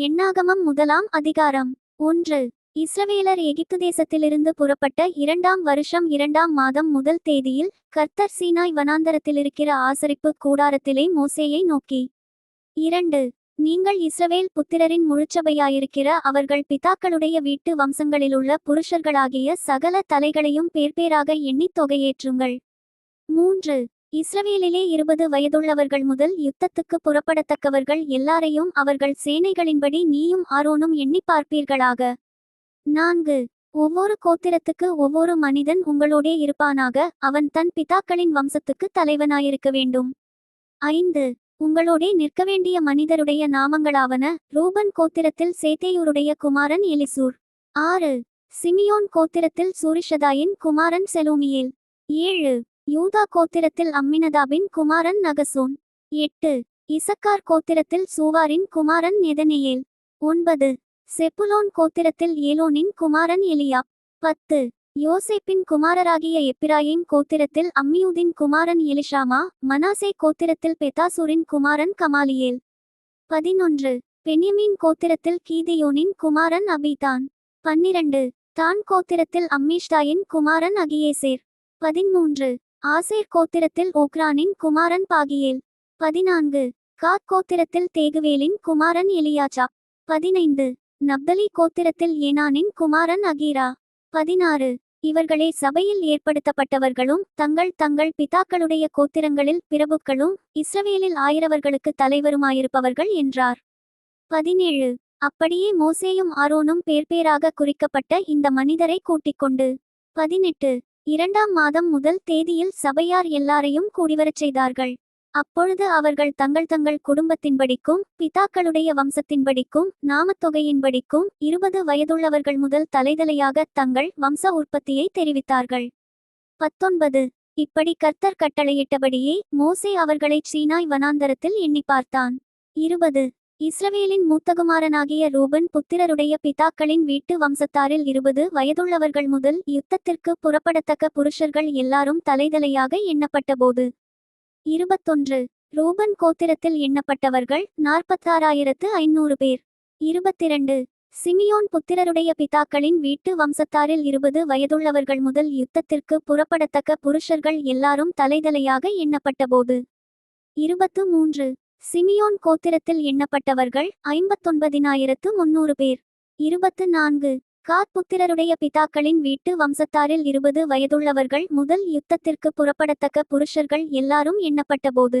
எண்ணாகமம் முதலாம் அதிகாரம் 1. இஸ்ரவேலர் எகிப்து தேசத்திலிருந்து புறப்பட்ட 2ஆம் வருஷம் 2ஆம் மாதம் முதல் தேதியில் கர்த்தர் சீனாய் வனாந்தரத்திலிருக்கிற ஆசரிப்பு கூடாரத்திலே மோசேயை நோக்கி, 2. நீங்கள் இஸ்ரவேல் புத்திரரின் முழுச்சபையாயிருக்கிற அவர்கள் பிதாக்களுடைய வீட்டு வம்சங்களிலுள்ள புருஷர்களாகிய சகல தலைகளையும் பேர்பேராக எண்ணித் தொகையேற்றுங்கள். 3. இஸ்ரவேலிலே 20 வயதுள்ளவர்கள் முதல் யுத்தத்துக்கு புறப்படத்தக்கவர்கள் எல்லாரையும் அவர்கள் சேனைகளின்படி நீயும் ஆரோனும் எண்ணிப் பார்ப்பீர்களாக. 4. ஒவ்வொரு கோத்திரத்துக்கு ஒவ்வொரு மனிதன் உங்களோடே இருப்பானாக, அவன் தன் பிதாக்களின் வம்சத்துக்கு தலைவனாயிருக்க வேண்டும். 5. உங்களோடே நிற்கவேண்டிய மனிதருடைய நாமங்களாவன: ரூபன் கோத்திரத்தில் சேத்தேயூருடைய குமாரன் எலிசூர். 6. சிமியோன் கோத்திரத்தில் சூரிஷதாயின் குமாரன் செலூமியேல். 7. யூதா கோத்திரத்தில் அம்மினதாபின் குமாரன் நகசோன். 8. இசக்கார் கோத்திரத்தில் சூவாரின் குமாரன் நெதனெயேல். 9. செப்புலோன் கோத்திரத்தில் ஏலோனின் குமாரன் எலியாப். 10. யோசேப்பின் குமாரராகிய எப்பிராயிம் கோத்திரத்தில் அம்மியூதின் குமாரன் எலிஷாமா. மனாசே கோத்திரத்தில் பெதாசூரின் குமாரன் கமாலியேல். 11. பென்யமீன் கோத்திரத்தில் கீதெயோனின் குமாரன் அபீதான். 12. தான் கோத்திரத்தில் அம்மீஷ்டாயின் குமாரன் அகியேசேர். 13. ஆசேர் கோத்திரத்தில் ஓக்ரானின் குமாரன் பாகியேல். 14. காத் கோத்திரத்தில் தேகுவேலின் குமாரன் எலியாச்சாப். 15. நப்தலி கோத்திரத்தில் ஏனானின் குமாரன் அகீரா. 16. இவர்களே சபையில் ஏற்படுத்தப்பட்டவர்களும் தங்கள் தங்கள் பிதாக்களுடைய கோத்திரங்களில் பிரபுக்களும் இஸ்ரவேலில் ஆயிரவர்களுக்கு தலைவருமாயிருப்பவர்கள் என்றார். 17. அப்படியே மோசேயும் ஆரோனும் பேர்பேராக குறிக்கப்பட்ட இந்த மனிதரை கூட்டிக்கொண்டு 18. 2ஆம் மாதம் முதல் தேதியில் சபையார் எல்லாரையும் கூடிவரச் செய்தார்கள். அப்பொழுது அவர்கள் தங்கள் தங்கள் குடும்பத்தின்படிக்கும் பிதாக்களுடைய வம்சத்தின்படிக்கும் நாமத்தொகையின்படிக்கும் 20 வயதுள்ளவர்கள் முதல் தலைதலையாக தங்கள் வம்ச உற்பத்தியை தெரிவித்தார்கள். 19. இப்படி கர்த்தர் கட்டளையிட்டபடியே மோசே அவர்களைச் சீனாய் வனாந்தரத்தில் எண்ணி பார்த்தான். 20. இஸ்ரவேலின் மூத்தகுமாரனாகிய ரூபன் புத்திரருடைய பிதாக்களின் வீட்டு வம்சத்தாரில் 20 வயதுள்ளவர்கள் முதல் யுத்தத்திற்கு புறப்படத்தக்க புருஷர்கள் எல்லாரும் தலைதலையாக எண்ணப்பட்டபோது 21. ரூபன் கோத்திரத்தில் எண்ணப்பட்டவர்கள் 46,500 பேர். 22. சிமியோன் புத்திரருடைய பிதாக்களின் வீட்டு வம்சத்தாரில் 20 வயதுள்ளவர்கள் முதல் யுத்தத்திற்கு புறப்படத்தக்க புருஷர்கள் எல்லாரும் தலைதலையாக எண்ணப்பட்டபோது 23. சிமியோன் கோத்திரத்தில் எண்ணப்பட்டவர்கள் 59,300 பேர். 24. காத் புத்திரருடைய பிதாக்களின் வீட்டு வம்சத்தாரில் 20 வயதுள்ளவர்கள் முதல் யுத்தத்திற்கு புறப்படத்தக்க புருஷர்கள் எல்லாரும் எண்ணப்பட்டபோது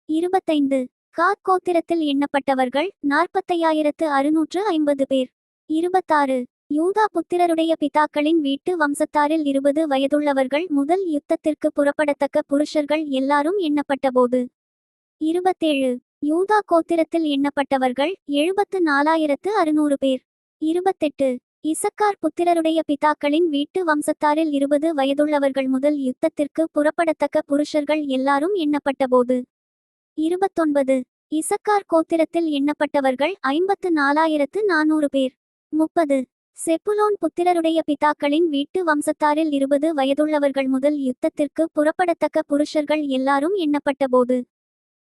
25. காத் கோத்திரத்தில் எண்ணப்பட்டவர்கள் 45,650 பேர். 26. யூதா புத்திரருடைய பிதாக்களின் வீட்டு வம்சத்தாரில் 20 வயதுள்ளவர்கள் முதல் யுத்தத்திற்கு புறப்படத்தக்க புருஷர்கள் எல்லாரும் எண்ணப்பட்டபோது 27. யூதா கோத்திரத்தில் எண்ணப்பட்டவர்கள் 74,600 பேர். 28. இசக்கார் புத்திரருடைய பிதாக்களின் வீட்டு வம்சத்தாரில் 20 வயதுள்ளவர்கள் முதல் யுத்தத்திற்கு புறப்படத்தக்க புருஷர்கள் எல்லாரும் எண்ணப்பட்டபோது 29. இசக்கார் கோத்திரத்தில் எண்ணப்பட்டவர்கள் 54,400 பேர். 30. செப்புலோன் புத்திரருடைய பிதாக்களின் வீட்டு வம்சத்தாரில் 20 வயதுள்ளவர்கள் முதல் யுத்தத்திற்கு புறப்படத்தக்க புருஷர்கள் எல்லாரும் எண்ணப்பட்டபோது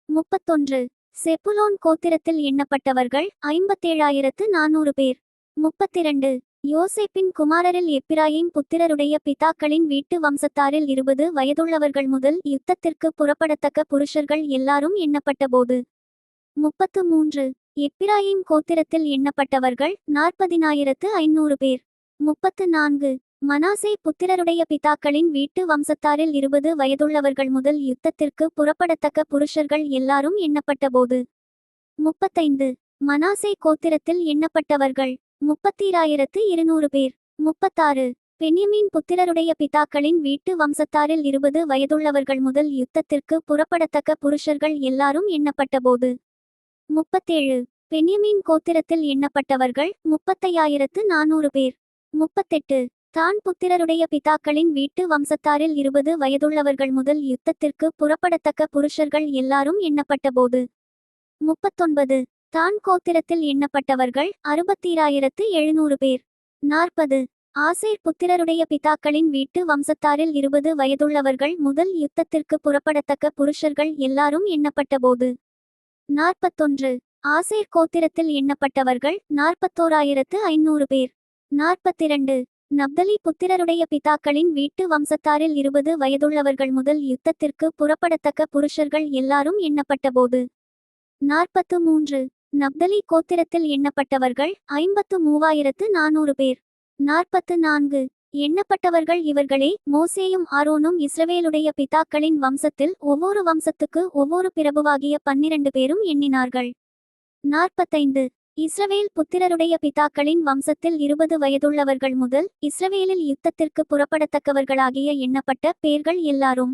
31. செப்புலோன் கோத்திரத்தில் எண்ணப்பட்டவர்கள் 57,400 பேர். 32. யோசேப்பின் குமாரரில் எப்பிராயிம் புத்திரருடைய பிதாக்களின் வீட்டு வம்சத்தாரில் 20 வயதுள்ளவர்கள் முதல் யுத்தத்திற்கு புறப்படத்தக்க புருஷர்கள் எல்லாரும் எண்ணப்பட்டபோது 33. எப்பிராயிம் கோத்திரத்தில் எண்ணப்பட்டவர்கள் 40,500 பேர். 34. மனாசே புத்திரருடைய பிதாக்களின் வீட்டு வம்சத்தாரில் 20 வயதுள்ளவர்கள் முதல் யுத்தத்திற்கு புறப்படத்தக்க புருஷர்கள் எல்லாரும் எண்ணப்பட்டபோது 35. மனாசே கோத்திரத்தில் எண்ணப்பட்டவர்கள் 32,200 பேர். 36. பென்யமீன் புத்திரருடைய பிதாக்களின் வீட்டு வம்சத்தாரில் 20 வயதுள்ளவர்கள் முதல் யுத்தத்திற்கு புறப்படத்தக்க புருஷர்கள் எல்லாரும் எண்ணப்பட்டபோது 37. பென்யமீன் கோத்திரத்தில் எண்ணப்பட்டவர்கள் 35,400 பேர். 38. தான் புத்திரருடைய பிதாக்களின் வீட்டு வம்சத்தாரில் 20 வயதுள்ளவர்கள் முதல் யுத்தத்திற்கு புறப்படத்தக்க புருஷர்கள் எல்லாரும் எண்ணப்பட்டபோது 39. தான் கோத்திரத்தில் எண்ணப்பட்டவர்கள் 62,700 பேர். 40. ஆசேர் புத்திரருடைய பிதாக்களின் வீட்டு வம்சத்தாரில் 20 வயதுள்ளவர்கள் முதல் யுத்தத்திற்கு புறப்படத்தக்க புருஷர்கள் எல்லாரும் எண்ணப்பட்டபோது 41. ஆசேர் கோத்திரத்தில் எண்ணப்பட்டவர்கள் 41,500 பேர். 42. நப்தலி புத்திரருடைய பிதாக்களின் வீட்டு வம்சத்தாரில் 20 வயதுள்ளவர்கள் முதல் யுத்தத்திற்கு புறப்படத்தக்க புருஷர்கள் எல்லாரும் எண்ணப்பட்டபோது 43. நப்தலி கோத்திரத்தில் எண்ணப்பட்டவர்கள் 53,400 பேர். 44. எண்ணப்பட்டவர்கள் இவர்களே. மோசேயும் ஆரோனும் இஸ்ரவேலுடைய பிதாக்களின் வம்சத்தில் ஒவ்வொரு வம்சத்துக்கு ஒவ்வொரு பிரபுவாகிய 12 பேரும் எண்ணினார்கள். 45. இஸ்ரவேல் புத்திரருடைய பிதாக்களின் வம்சத்தில் 20 வயதுள்ளவர்கள் முதல் இஸ்ரவேலில் யுத்தத்திற்கு புறப்படத்தக்கவர்களாகிய எண்ணப்பட்ட பேர்கள் எல்லாரும்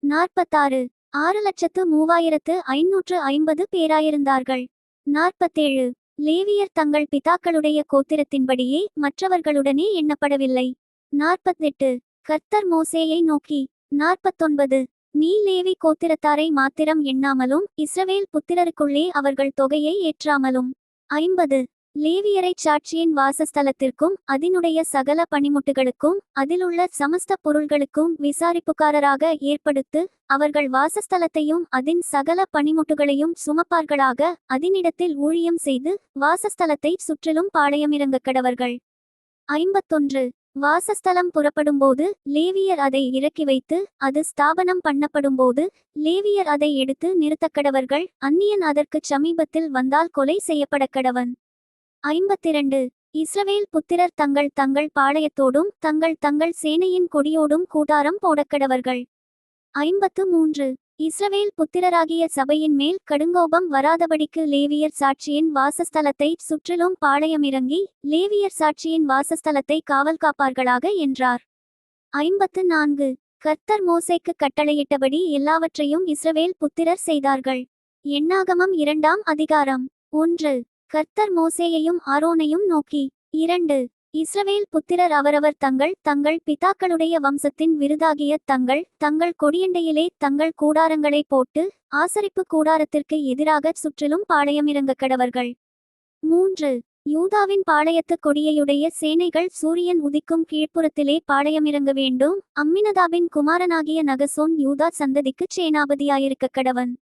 46. 6,03,550 பேராயிருந்தார்கள். 47. லேவியர் தங்கள் பிதாக்களுடைய கோத்திரத்தின்படியே மற்றவர்களுடனே எண்ணப்படவில்லை. 48. கர்த்தர் மோசேயை நோக்கி 49. நீ லேவி கோத்திரத்தாரை மாத்திரம் எண்ணாமலும் இஸ்ரவேல் புத்திரருக்குள்ளே அவர்கள் தொகையை ஏற்றாமலும் 50. லேவியரைச் சாட்சியின் வாசஸ்தலத்திற்கும் அதினுடைய சகல பணிமுட்டுகளுக்கும் அதிலுள்ள சமஸ்த பொருள்களுக்கும் விசாரிப்புக்காரராக ஏற்படுத்து அவர்கள் வாசஸ்தலத்தையும் அதின் சகல பணிமுட்டுகளையும் சுமப்பார்களாக அதினிடத்தில் ஊழியம் செய்து வாசஸ்தலத்தை சுற்றிலும் பாளையமிறங்கக் கடவர்கள். 51. வாசஸ்தலம் புறப்படும்போது லேவியர் அதை இறக்கி வைத்து அது ஸ்தாபனம் பண்ணப்படும்போது லேவியர் அதை எடுத்து நிறுத்தக்கடவர்கள். அந்நியன் அதற்குச் சமீபத்தில் வந்தால் கொலை செய்யப்படக்கடவன். 52. இஸ்ரவேல் புத்திரர் தங்கள் தங்கள் பாளையத்தோடும் தங்கள் தங்கள் சேனையின் கொடியோடும் கூடாரம் போடக்கடவர்கள். 53. இஸ்ரவேல் புத்திரராகிய சபையின் மேல் கடுங்கோபம் வராதபடிக்கு லேவியர் சாட்சியின் வாசஸ்தலத்தை சுற்றிலும் பாளையமிறங்கி லேவியர் சாட்சியின் வாசஸ்தலத்தை காவல் காப்பார்களாக என்றார். 54. கர்த்தர் மோசேக்கு கட்டளையிட்டபடி எல்லாவற்றையும் இஸ்ரவேல் புத்திரர் செய்தார்கள். எண்ணாகமம் 2ஆம் அதிகாரம். 1. கர்த்தர் மோசேயையும் ஆரோனையும் நோக்கி 2. இஸ்ரவேல் புத்திரர் அவரவர் தங்கள் தங்கள் பிதாக்களுடைய வம்சத்தின் விருதாகிய தங்கள் தங்கள் கொடியண்டையிலே தங்கள் கூடாரங்களை போட்டு ஆசரிப்பு கூடாரத்திற்கு எதிராக சுற்றிலும் பாளையமிறங்கக் கடவர்கள். 3. யூதாவின் பாளையத்து கொடியையுடைய சேனைகள் சூரியன் உதிக்கும் கீழ்ப்புறத்திலே பாளையமிறங்க வேண்டும். அம்மினதாபின் குமாரனாகிய நகசோன் யூதா சந்ததிக்குச் சேனாபதியாயிருக்கக் கடவன்.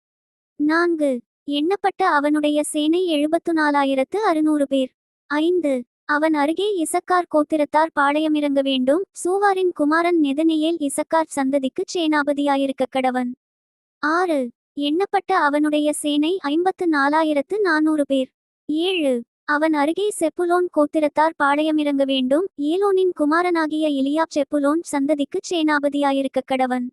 4. எண்ணப்பட்ட அவனுடைய சேனை 74,600 பேர். 5. அவன் அருகே இசக்கார் கோத்திரத்தார் பாளையமிறங்க வேண்டும். சூவாரின் குமாரன் நெதனியேல் இசக்கார் சந்ததிக்குச் சேனாபதியாயிருக்கக் கடவன். 6. எண்ணப்பட்ட அவனுடைய சேனை 54,400 பேர். 7. அவன் அருகே செப்புலோன் கோத்திரத்தார் பாளையமிறங்க வேண்டும். ஏலோனின் குமாரனாகிய எலியாப் செப்புலோன் சந்ததிக்குச் சேனாபதியாயிருக்கக் கடவன்.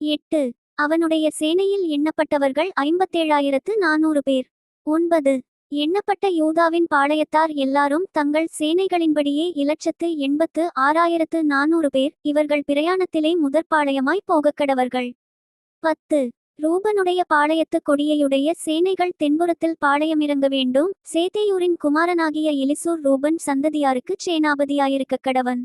8. அவனுடைய சேனையில் எண்ணப்பட்டவர்கள் 57,400 பேர். 9. எண்ணப்பட்ட யூதாவின் பாளையத்தார் எல்லாரும் தங்கள் சேனைகளின்படியே 1,86,400 பேர். இவர்கள் பிரயாணத்திலே முதற்பாளையமாய் போகக்கடவர்கள். 10. ரூபனுடைய பாளையத்து கொடியையுடைய சேனைகள் தென்புறத்தில் பாளையமிறங்க வேண்டும். சேத்தேயூரின் குமாரனாகிய எலிசூர் ரூபன் சந்ததியாருக்குச் சேனாபதியாயிருக்கக் கடவன்.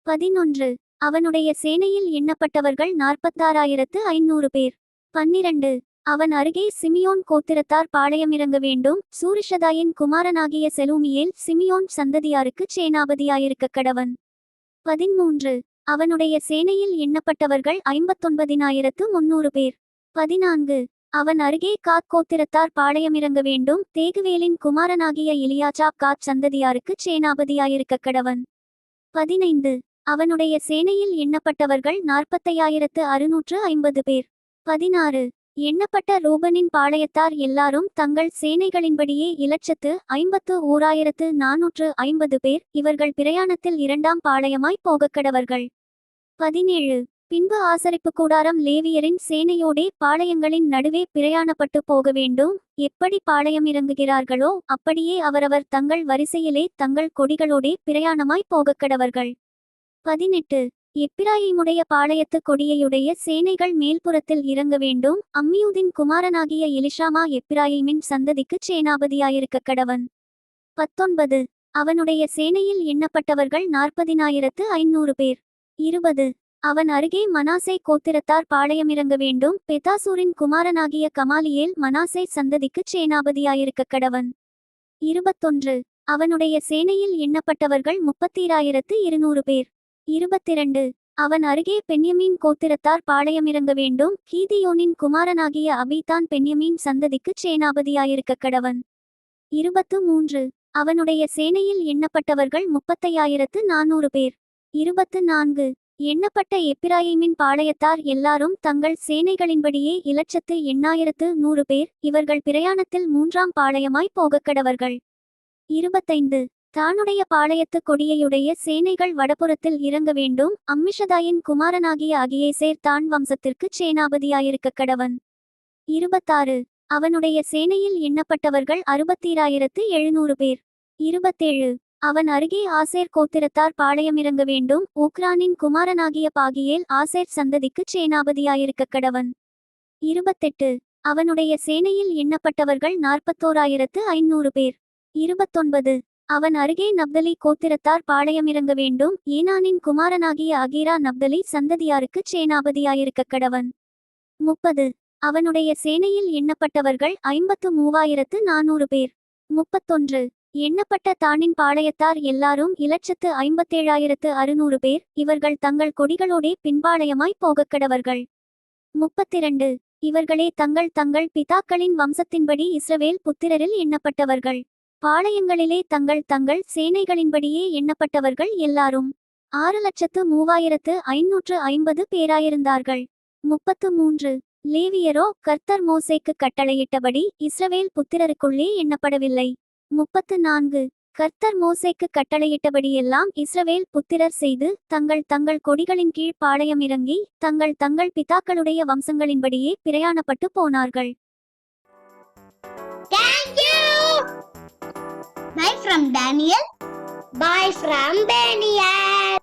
11. அவனுடைய சேனையில் எண்ணப்பட்டவர்கள் 46,500 பேர். 12. அவன் அருகே சிமியோன் கோத்திரத்தார் பாளையமிறங்க வேண்டும். சூரிஷதாயின் குமாரனாகிய செலூமியேல் சிமியோன் சந்ததியாருக்குச் சேனாபதியாயிருக்கக் கடவன். 13. அவனுடைய சேனையில் எண்ணப்பட்டவர்கள் 59,300 பேர். 14. அவன் அருகே காத் கோத்திரத்தார் பாளையமிறங்க வேண்டும். தேகுவேலின் குமாரனாகிய எலியாசாப் காத் சந்ததியாருக்குச் சேனாபதியாயிருக்கக் கடவன். 15. அவனுடைய சேனையில் எண்ணப்பட்டவர்கள் 45,650 பேர். 16. எண்ணப்பட்ட ரூபனின் பாளையத்தார் எல்லாரும் தங்கள் சேனைகளின்படியே 1,51,450 பேர். இவர்கள் பிரயாணத்தில் 2ஆம் பாளையமாய் போகக்கடவர்கள். 17. பின்பு ஆசரிப்பு கூடாரம் லேவியரின் சேனையோடே பாளையங்களின் நடுவே பிரயாணப்பட்டு போக வேண்டும். எப்படி பாளையமிறங்குகிறார்களோ அப்படியே அவரவர் தங்கள் வரிசையிலே தங்கள் கொடிகளோடே பிரயாணமாய் போகக்கடவர்கள். 18. எப்பிராயீமுடைய பாளையத்து கொடியையுடைய சேனைகள் மேல்புறத்தில் இறங்க வேண்டும். அம்மியூதின் குமாரனாகிய எலிஷாமா எப்பிராயீமின் சந்ததிக்குச் சேனாபதியாயிருக்கக் கடவன். 19. அவனுடைய சேனையில் எண்ணப்பட்டவர்கள் 40,500 பேர். 20. அவன் அருகே மனாசே கோத்திரத்தார் பாளையமிறங்க வேண்டும். பெதாசூரின் குமாரனாகிய கமாலியேல் மனாசே சந்ததிக்குச் சேனாபதியாயிருக்கக் கடவன். 21. அவனுடைய சேனையில் எண்ணப்பட்டவர்கள் 32,200 பேர். 22. அவன் அருகே பென்யமீன் கோத்திரத்தார் பாளையமிறங்க வேண்டும். கீதியோனின் குமாரனாகிய அபீதான் பென்யமீன் சந்ததிக்குச் சேனாபதியாயிருக்க கடவன். 23 அவனுடைய சேனையில் எண்ணப்பட்டவர்கள் 35,400 பேர். 24 எண்ணப்பட்ட எப்பிராயீமின் பாளையத்தார் எல்லாரும் தங்கள் சேனைகளின்படியே 1,08,100 பேர். இவர்கள் பிரயாணத்தில் 3ஆம் பாளையமாய் போகக்கடவர்கள். 25 தானுடைய பாளையத்து கொடியையுடைய சேனைகள் வடபுறத்தில் இறங்க வேண்டும். அம்மிஷதாயின் குமாரனாகிய அகியேசேர் தான் வம்சத்திற்குச் சேனாபதியாயிருக்க கடவன். 26 அவனுடைய சேனையில் எண்ணப்பட்டவர்கள் 62,700 பேர். 27 அவன் அருகே ஆசேர் கோத்திரத்தார் பாளையமிறங்க வேண்டும். ஊக்ரானின் குமாரனாகிய பாகியேல் ஆசேர் சந்ததிக்குச் சேனாபதியாயிருக்க கடவன். 28 அவனுடைய சேனையில் எண்ணப்பட்டவர்கள் 41,500 பேர். 29 அவன் அருகே நப்தலி கோத்திரத்தார் பாளையமிறங்க வேண்டும். ஏனானின் குமாரனாகிய அகீரா நப்தலி சந்ததியாருக்குச் சேனாபதியாயிருக்க கடவன். 30 அவனுடைய சேனையில் எண்ணப்பட்டவர்கள் 53,400 பேர். 31 எண்ணப்பட்ட தானின் பாளையத்தார் எல்லாரும் 1,57,600 பேர். இவர்கள் தங்கள் கொடிகளோடே பின்பாளையமாய் போகக்கடவர்கள். 32 இவர்களே தங்கள் தங்கள் பிதாக்களின் வம்சத்தின்படி இஸ்ரவேல் புத்திரரில் எண்ணப்பட்டவர்கள். பாளையங்களிலே தங்கள் தங்கள் சேனைகளின்படியே எண்ணப்பட்டவர்கள் எல்லாரும் 6,03,550 பேராயிருந்தார்கள். 33 லேவியரோ கர்த்தர் மோசேக்கு கட்டளையிட்டபடி இஸ்ரவேல் புத்திரருக்குள்ளே எண்ணப்படவில்லை. 34 கர்த்தர் மோசேக்கு கட்டளையிட்டபடியெல்லாம் இஸ்ரவேல் புத்திரர் செய்து தங்கள் தங்கள் கொடிகளின் கீழ் பாளையமிறங்கி தங்கள் தங்கள் பிதாக்களுடைய வம்சங்களின்படியே பிரயாணப்பட்டு போனார்கள். Bye from Daniel. Bye from Daniel.